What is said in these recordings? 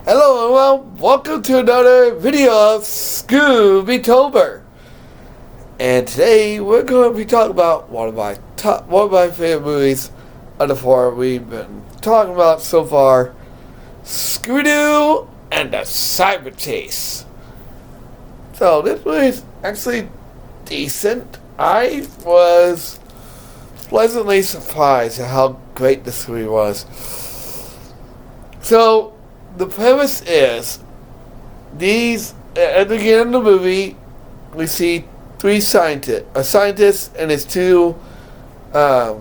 Hello everyone, welcome to another video of Scoobytober. And today we're going to be talking about one of my favorite movies of the four we've been talking about so far, Scooby Doo and the Cyber Chase. So this movie is actually decent. I was pleasantly surprised at how great this movie was. So the premise is, at the beginning of the movie, we see three scientists, a scientist and his two, I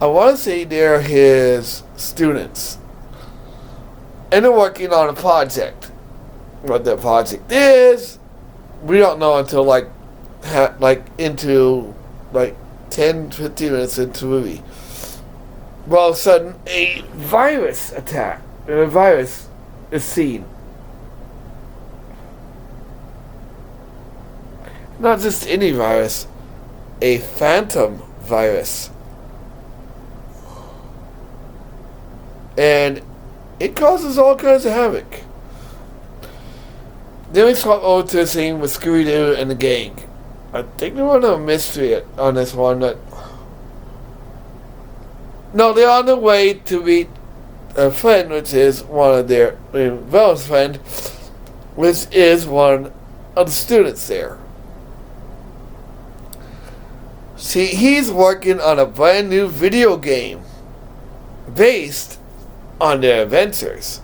want to say they're his students. And they're working on a project. What that project is, we don't know until into 10-15 minutes into the movie. Well, all of a sudden, a virus attack. And a virus is seen. Not just any virus, a phantom virus. And it causes all kinds of havoc. Then we swap over to a scene with Scooby Doo and the gang. I think they run a mystery on this one. No, they're on their way to meet a friend, which is one of their villain's friend, which is one of the students there. See, he's working on a brand new video game based on their adventures.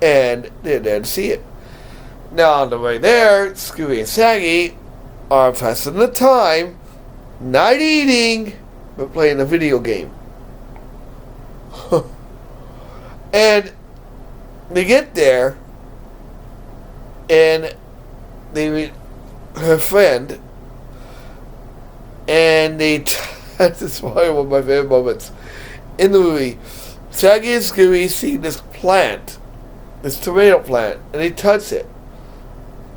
And they're there to see it. Now, on the way there, Scooby and Shaggy are passing the time, not eating, but playing a video game. And they get there, and they meet her friend, and this is probably one of my favorite moments in the movie. Shaggy and Scooby see this plant, this tomato plant, and they touch it.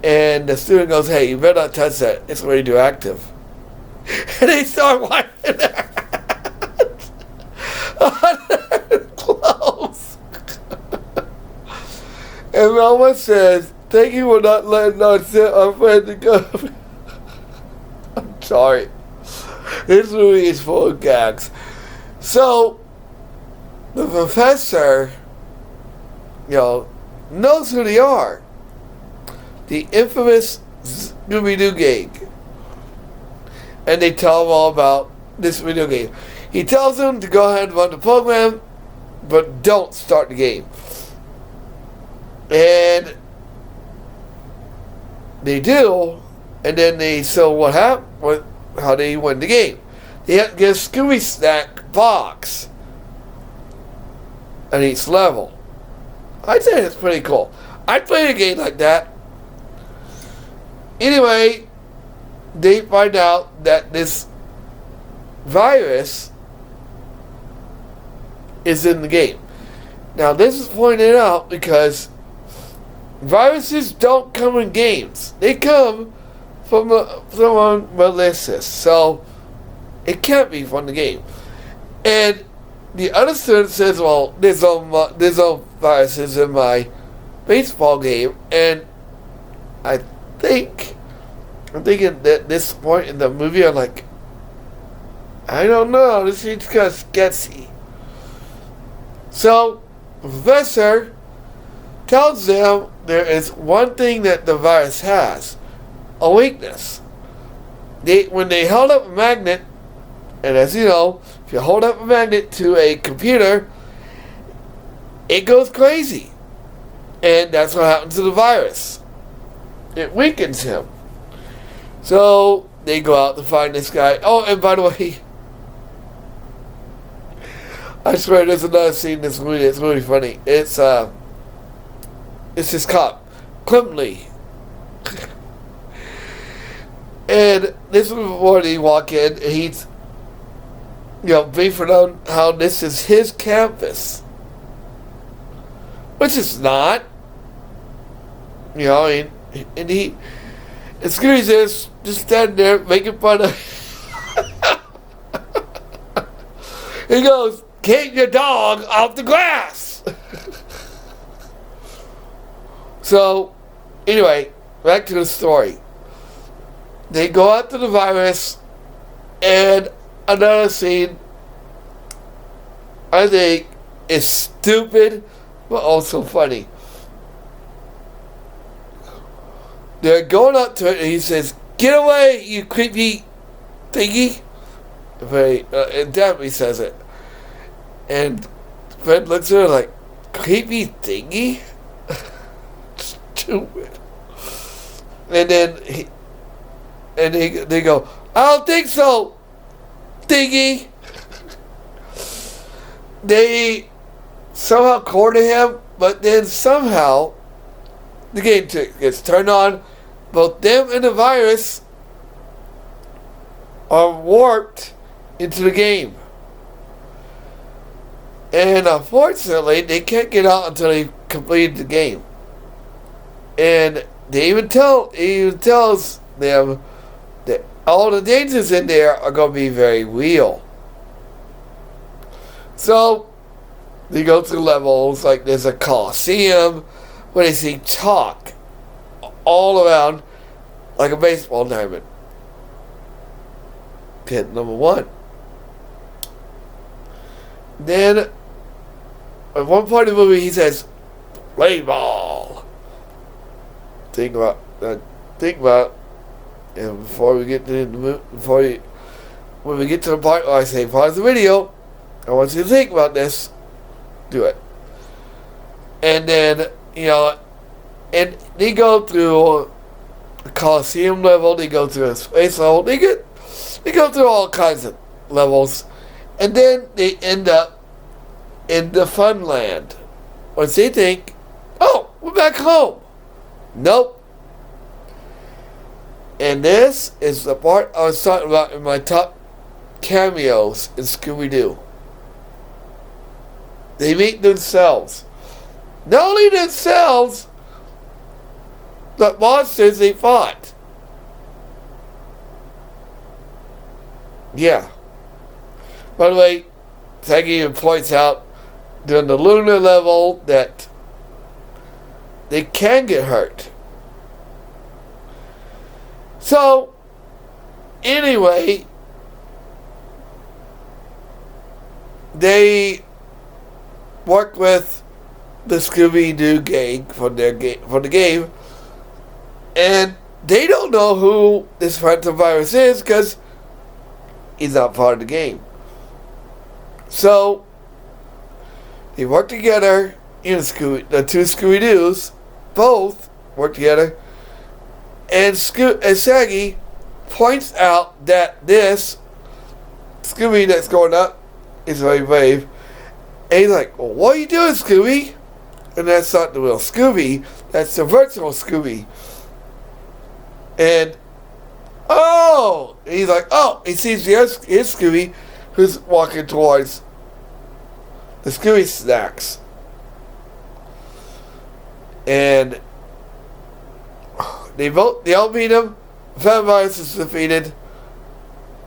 And the student goes, "Hey, you better not touch that. It's radioactive." And they start wiping their hands on their clothes. And Mama says, "Thank you for not letting us sit our friend go." I'm sorry. This movie is full of gags. So, the professor, knows who they are. The infamous Scooby Doo gang. And they tell him all about this video game. He tells them to go ahead and run the program, but don't start the game. And they do, and then they show what happened, how they win the game. They have to get a Scooby Snack box on each level. I'd say it's pretty cool. I'd play a game like that. Anyway, they find out that this virus is in the game. Now, this is pointed out because viruses don't come in games. They come from someone malicious. So, it can't be from the game. And the other student says, "Well, there's no viruses in my baseball game." And I'm thinking that this point in the movie, I'm like, I don't know, this seems kind of sketchy. So, the professor tells them there is one thing that the virus has, a weakness. When they held up a magnet, and as you know, if you hold up a magnet to a computer, it goes crazy. And that's what happens to the virus. It weakens him. So they go out to find this guy. Oh, and by the way, I swear there's another scene in this movie that's really funny. It's this cop, Clemley. And this is before they walk in, and he's briefing on how this is his campus. Which it's not. And Scooby's just standing there making fun of He goes, "Keep your dog off the grass." So, anyway, back to the story. They go after the virus, and another scene, I think, is stupid, but also funny. They're going up to it, and he says, "Get away, you creepy thingy." It definitely says it. And Fred looks at her like, "Creepy thingy?" Stupid. And then they go, "I don't think so, thingy." They somehow corner him, but then somehow the game gets turned on. Both them and the virus are warped into the game. And unfortunately, they can't get out until they complete the game. And he even tells them that all the dangers in there are going to be very real. So, they go through levels, like there's a coliseum where they see chalk all around like a baseball diamond. Hit number 1. Then, at one part of the movie, he says, "Play ball." Think about, and before we get to the movie, when we get to the part where I say pause the video, I want you to think about this. Do it. And then, and they go through a Coliseum level, they go through a space level, they go through all kinds of levels, and then they end up in the fun land. Once they think, "Oh, we're back home." Nope. And this is the part I was talking about in my top cameos in Scooby Doo. They meet themselves. Not only themselves, but monsters they fought. Yeah. By the way, Saggy even points out during the lunar level that they can get hurt. So, anyway, they work with the Scooby Doo gang for the game, and they don't know who this phantom virus is because he's not part of the game. So they work together. The two Scooby Doos both work together, and Shaggy points out that this Scooby that's going up is very brave. And he's like, "Well, what are you doing, Scooby?" And that's not the real Scooby. That's the virtual Scooby. And, he's like, he sees his Scooby who's walking towards the Scooby snacks. And they all beat him. The Phantom Virus is defeated.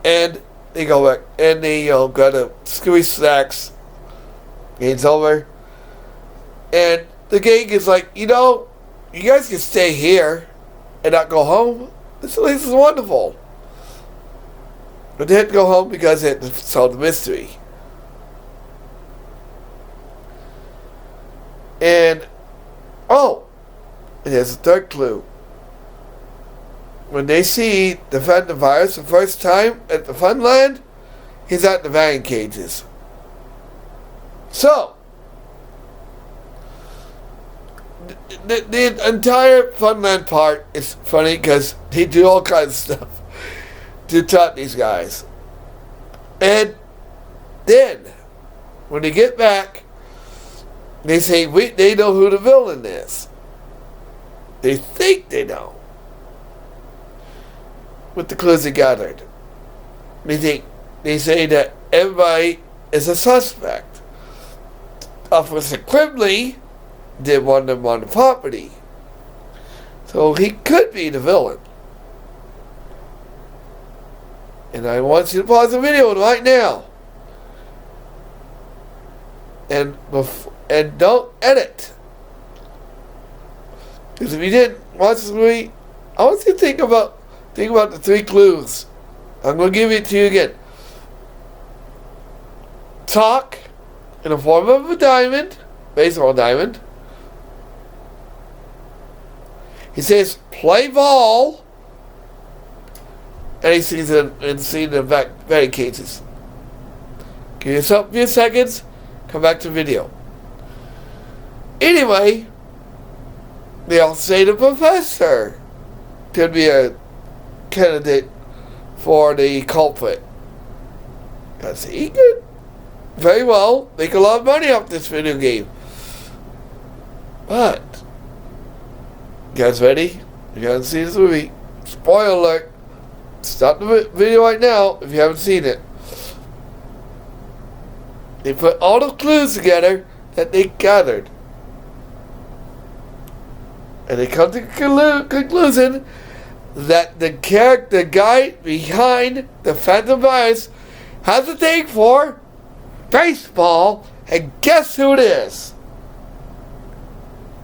And they go back and they go to Scooby snacks. Game's over. And the gang is like, you guys can stay here and not go home. This place is wonderful. But they had to go home because they had to solve the mystery. And, and there's a third clue. When they see the Phantom Virus the first time at the Funland, he's at the batting cages. So, the entire Funland part is funny because they do all kinds of stuff to taunt these guys. And then, when they get back, they say they know who the villain is. They think they know. With the clues they gathered. They say that everybody is a suspect. Officer Quigley did want them on the property. So he could be the villain. And I want you to pause the video right now and don't edit. Because if you didn't watch this movie, I want you to think about the 3 clues. I'm going to give it to you again. Talk in the form of a diamond, baseball diamond. He says, play ball. And he sees it in the betting cages. Give yourself a few seconds, come back to video. Anyway, they all say the professor could be a candidate for the culprit. Because he could very well make a lot of money off this video game. But, you guys ready? You haven't seen this movie. Spoiler alert. Stop the video right now if you haven't seen it. They put all the clues together that they gathered. And they come to the conclusion that the guy behind the Phantom Virus has a thing for baseball, and guess who it is?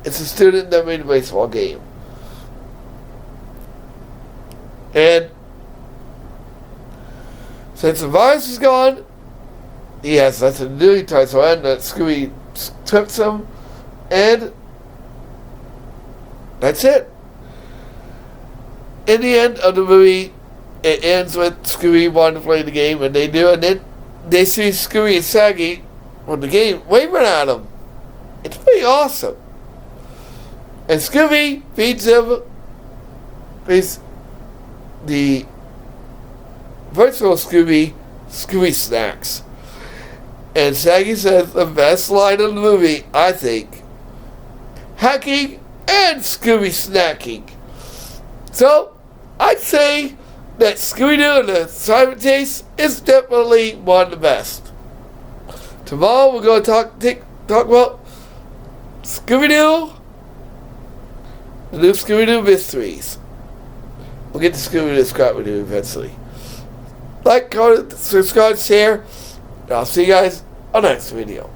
It's a student that made a baseball game. And since the virus is gone, yes, that's a new tries to end that Scooby trips him, and that's it. In the end of the movie, it ends with Scooby wanting to play the game, and they do, and then they see Scooby and Shaggy on the game waving at him. It's pretty awesome. And Scooby feeds him the virtual Scooby snacks. And Shaggy says the best line of the movie, I think, hacking and Scooby snacking. So, I'd say that Scooby Doo and the Simon Chase is definitely one of the best. Tomorrow we're going to talk about Scooby Doo, the new Scooby Doo mysteries. We'll get to Scooby Doo Scooby Doo eventually. Like, comment, subscribe, share, and I'll see you guys on the next video.